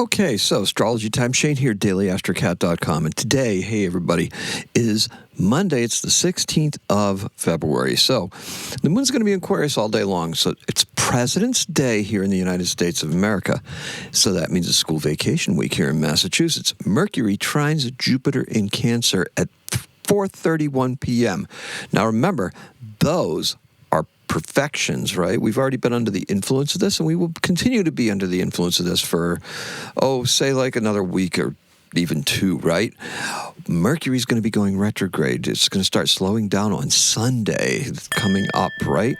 Okay, so astrology time. Shane here, daily-astrocat.com. And today, hey everybody, is Monday. It's the 16th of February. So the moon's going to be in Aquarius all day long. So it's President's Day here in the United States of America. So that means a school vacation week here in Massachusetts. Mercury trines Jupiter in Cancer at 4:31 p.m. Now remember, those are perfections, right? We've already been under the influence of this, and we will continue to be under the influence of this for, say like another week or even two, right? Mercury's going to be going retrograde. It's going to start slowing down on Sunday coming up, right?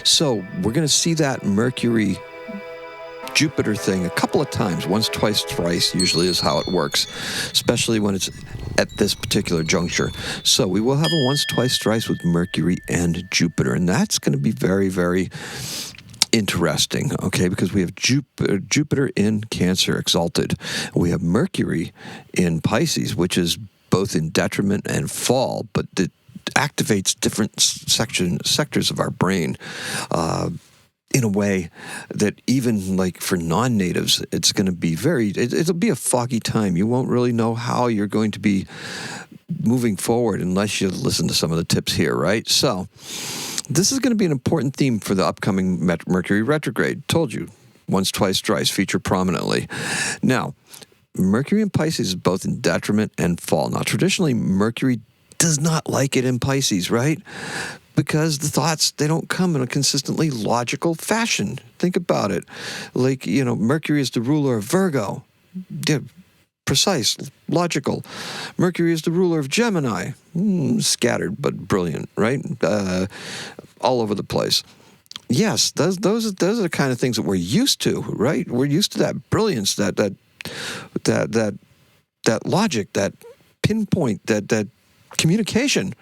So we're going to see that Mercury Jupiter thing a couple of times, once, twice, thrice usually is how it works, especially when it's at this particular juncture. So we will have a once, twice, thrice with Mercury and Jupiter, and that's going to be very, very interesting, okay, because we have Jupiter in Cancer, exalted. We have Mercury in Pisces, which is both in detriment and fall, but it activates different sectors of our brain, in a way that even like for non-natives, it's going to be it'll be a foggy time. You won't really know how you're going to be moving forward unless you listen to some of the tips here, right? So this is going to be an important theme for the upcoming Mercury retrograde. Told you, once, twice, thrice, feature prominently. Now, Mercury in Pisces is both in detriment and fall. Now, traditionally, Mercury does not like it in Pisces, right? Because the thoughts, they don't come in a consistently logical fashion. Think about it. Like, Mercury is the ruler of Virgo. Yeah, precise, logical. Mercury is the ruler of Gemini. Scattered, but brilliant, right? All over the place. Yes, those are the kind of things that we're used to, right? We're used to that brilliance, that logic, that pinpoint, that communication.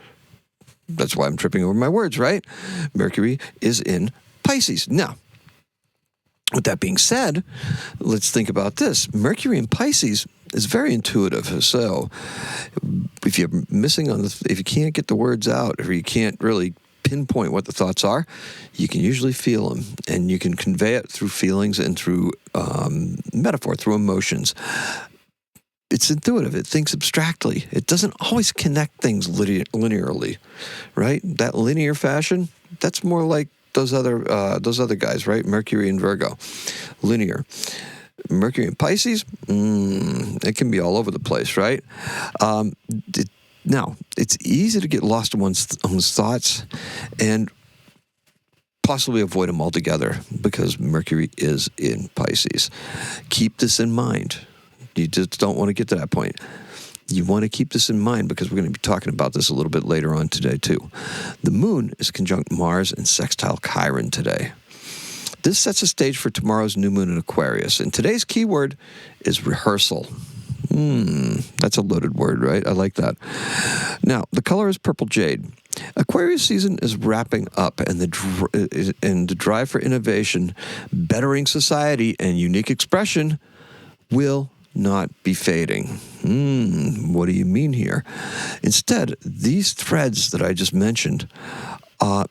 That's why I'm tripping over my words, right? Mercury is in Pisces. Now, with that being said, let's think about this. Mercury in Pisces is very intuitive. So if you're missing if you can't get the words out, or you can't really pinpoint what the thoughts are, you can usually feel them, and you can convey it through feelings and through metaphor, through emotions. It's intuitive. It thinks abstractly. It doesn't always connect things linearly, right? That linear fashion, that's more like those other guys, right? Mercury and Virgo, linear. Mercury and Pisces, it can be all over the place, right? Now, it's easy to get lost in one's thoughts and possibly avoid them altogether because Mercury is in Pisces. Keep this in mind. You just don't want to get to that point. You want to keep this in mind because we're going to be talking about this a little bit later on today, too. The moon is conjunct Mars and sextile Chiron today. This sets a stage for tomorrow's new moon in Aquarius. And today's keyword is rehearsal. That's a loaded word, right? I like that. Now, the color is purple jade. Aquarius season is wrapping up, and the drive for innovation, bettering society, and unique expression will not be fading. What do you mean here? Instead, these threads that I just mentioned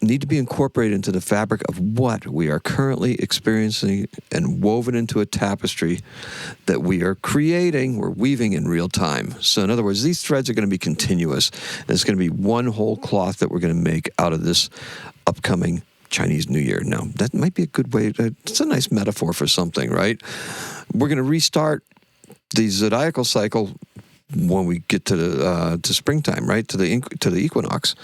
need to be incorporated into the fabric of what we are currently experiencing and woven into a tapestry that we are creating, we're weaving in real time. So in other words, these threads are going to be continuous, and it's going to be one whole cloth that we're going to make out of this upcoming Chinese New Year. Now, that might be a good way it's a nice metaphor for something, right? We're going to restart the zodiacal cycle when we get to springtime, right? To the equinox.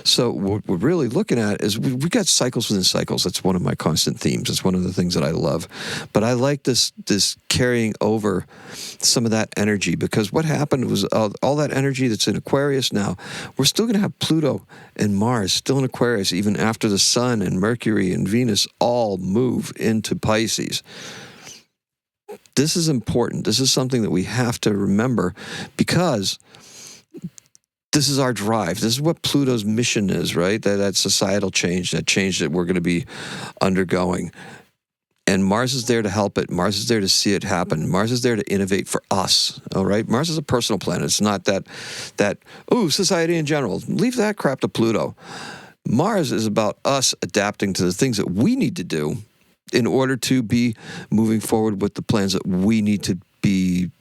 So what we're really looking at is we got cycles within cycles. That's one of my constant themes. It's one of the things that I love. But I like this carrying over some of that energy, because what happened was all that energy that's in Aquarius now, we're still going to have Pluto and Mars still in Aquarius even after the Sun and Mercury and Venus all move into Pisces. This is important. This is something that we have to remember, because this is our drive. This is what Pluto's mission is, right? That societal change, that change that we're going to be undergoing. And Mars is there to help it. Mars is there to see it happen. Mars is there to innovate for us, all right? Mars is a personal planet. It's not that society in general. Leave that crap to Pluto. Mars is about us adapting to the things that we need to do in order to be moving forward with the plans that we need to be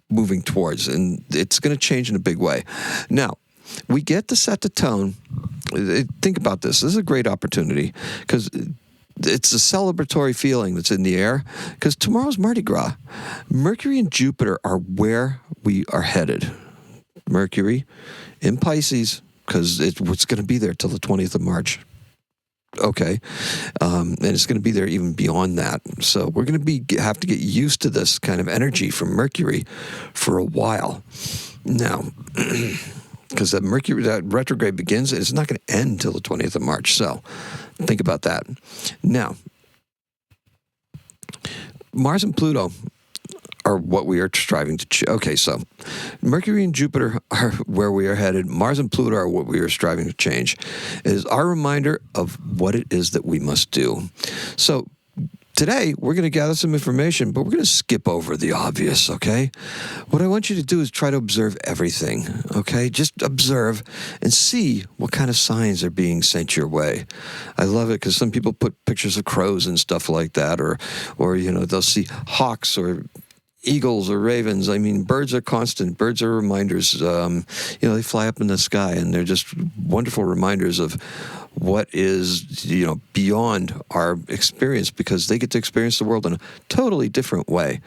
moving towards, and it's going to change in a big way. Now, we get to set the tone. Think about this. This is a great opportunity because it's a celebratory feeling that's in the air because tomorrow's Mardi Gras. Mercury and Jupiter are where we are headed. Mercury in Pisces because it's going to be there till the 20th of March. Okay, and it's going to be there even beyond that. So we're going to have to get used to this kind of energy from Mercury for a while. Now, because that retrograde begins, and it's not going to end till the 20th of March. So think about that. Now, Mars and Pluto are what we are striving to okay, so Mercury and Jupiter are where we are headed. Mars and Pluto are what we are striving to change. It is our reminder of what it is that we must do. So today, we're going to gather some information, but we're going to skip over the obvious, okay? What I want you to do is try to observe everything, okay? Just observe and see what kind of signs are being sent your way. I love it because some people put pictures of crows and stuff like that, or they'll see hawks or eagles or ravens. I mean, birds are constant. Birds are reminders. They fly up in the sky, and they're just wonderful reminders of what is, beyond our experience because they get to experience the world in a totally different way.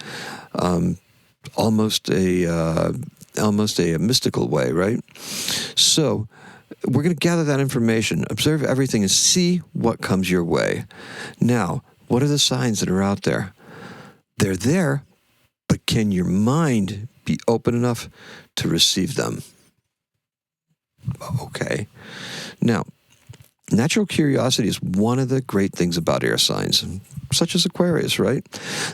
Almost a mystical way, right? So we're going to gather that information, observe everything, and see what comes your way. Now, what are the signs that are out there? They're there, but can your mind be open enough to receive them? Okay. Now, natural curiosity is one of the great things about air signs, such as Aquarius, right?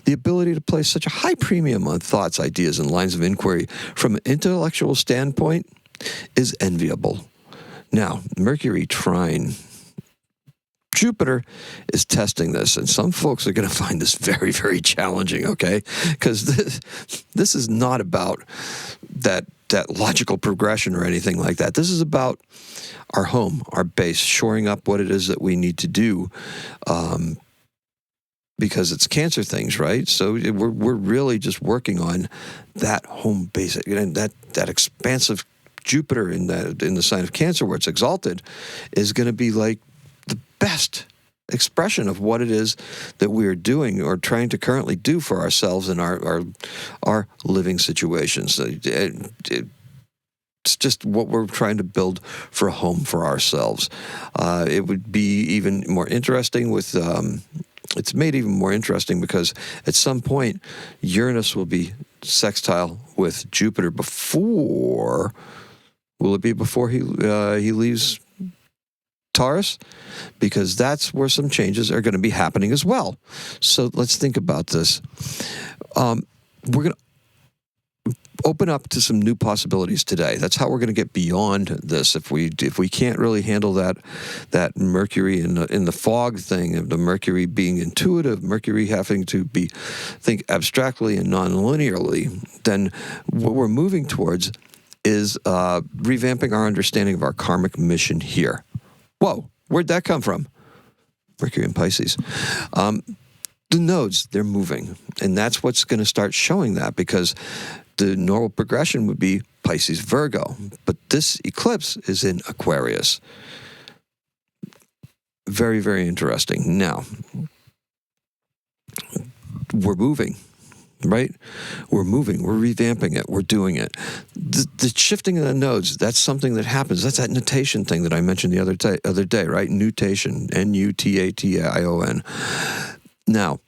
The ability to place such a high premium on thoughts, ideas, and lines of inquiry from an intellectual standpoint is enviable. Now, Mercury trine Jupiter is testing this, and some folks are going to find this very, very challenging, okay? Because this is not about that logical progression or anything like that. This is about our home, our base, shoring up what it is that we need to do, because it's Cancer things, right? So we're really just working on that home base, and that expansive Jupiter in the sign of Cancer, where it's exalted, is going to be like the best expression of what it is that we are doing or trying to currently do for ourselves in our living situations. It's just what we're trying to build for a home for ourselves. It would be even more interesting with, it's made even more interesting because at some point Uranus will be sextile with Jupiter before he leaves Taurus? Because that's where some changes are going to be happening as well. So let's think about this. We're going to open up to some new possibilities today. That's how we're going to get beyond this. If we can't really handle that Mercury in the fog thing, of the Mercury being intuitive, Mercury having to think abstractly and non-linearly, then what we're moving towards is revamping our understanding of our karmic mission here. Whoa, where'd that come from? Mercury and Pisces. The nodes, they're moving. And that's what's going to start showing that, because the normal progression would be Pisces, Virgo. But this eclipse is in Aquarius. Very, very interesting. Now, we're moving. Right? We're moving. We're revamping it. We're doing it. The shifting of the nodes, that's something that happens. That's that nutation thing that I mentioned the other day, right? Nutation, Nutation. Now,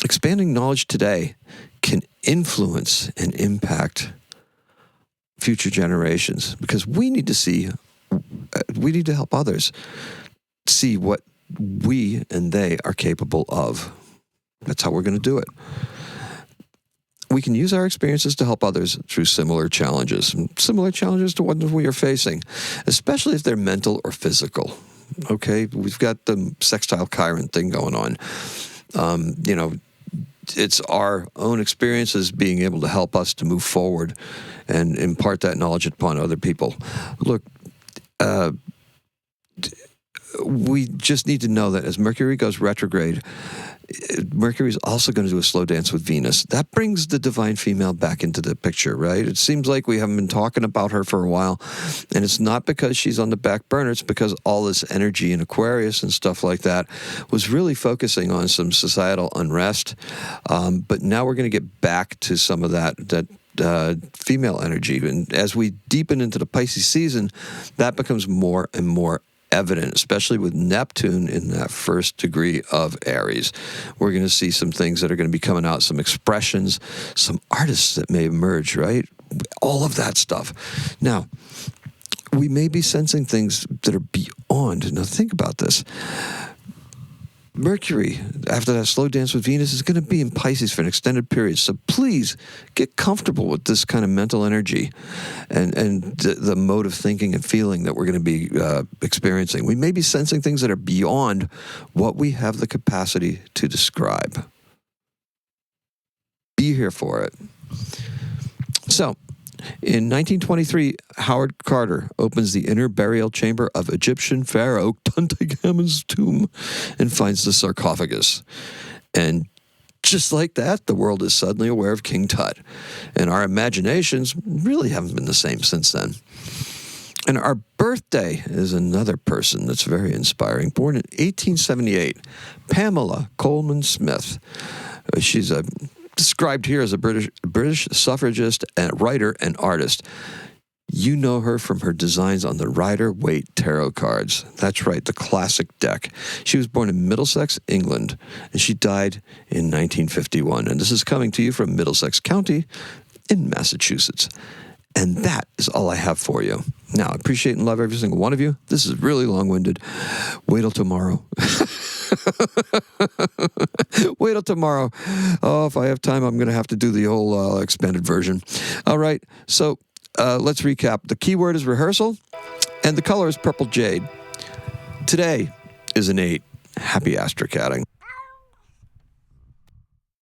expanding knowledge today can influence and impact future generations, because we need to help others see what we and they are capable of. That's how we're going to do it. We can use our experiences to help others through similar challenges to what we are facing, especially if they're mental or physical. Okay, we've got the sextile Chiron thing going on. It's our own experiences being able to help us to move forward and impart that knowledge upon other people. Look, we just need to know that as Mercury goes retrograde, Mercury is also going to do a slow dance with Venus. That brings the divine female back into the picture, right? It seems like we haven't been talking about her for a while, and it's not because she's on the back burner. It's because all this energy in Aquarius and stuff like that was really focusing on some societal unrest. But now we're going to get back to some of that female energy. And as we deepen into the Pisces season, that becomes more and more evident, especially with Neptune in that first degree of Aries. We're going to see some things that are going to be coming out, some expressions, some artists that may emerge, right? All of that stuff. Now, we may be sensing things that are beyond. Now, think about this. Mercury, after that slow dance with Venus, is going to be in Pisces for an extended period. So please get comfortable with this kind of mental energy and the mode of thinking and feeling that we're going to be experiencing. We may be sensing things that are beyond what we have the capacity to describe. Be here for it. So, in 1923, Howard Carter opens the inner burial chamber of Egyptian pharaoh Tutankhamun's tomb and finds the sarcophagus. And just like that, the world is suddenly aware of King Tut. And our imaginations really haven't been the same since then. And our birthday is another person that's very inspiring. Born in 1878, Pamela Coleman Smith. She's described here as a British suffragist and writer and artist. You know her from her designs on the Rider-Waite tarot cards. That's right, the classic deck. She was born in Middlesex, England, and she died in 1951. And this is coming to you from Middlesex County in Massachusetts. And that is all I have for you. Now, I appreciate and love every single one of you. This is really long-winded. Wait till tomorrow. Wait till tomorrow. Oh, if I have time, I'm going to have to do the whole expanded version. All right, so let's recap. The keyword is rehearsal, and the color is purple jade. Today is an 8. Happy astrocatting.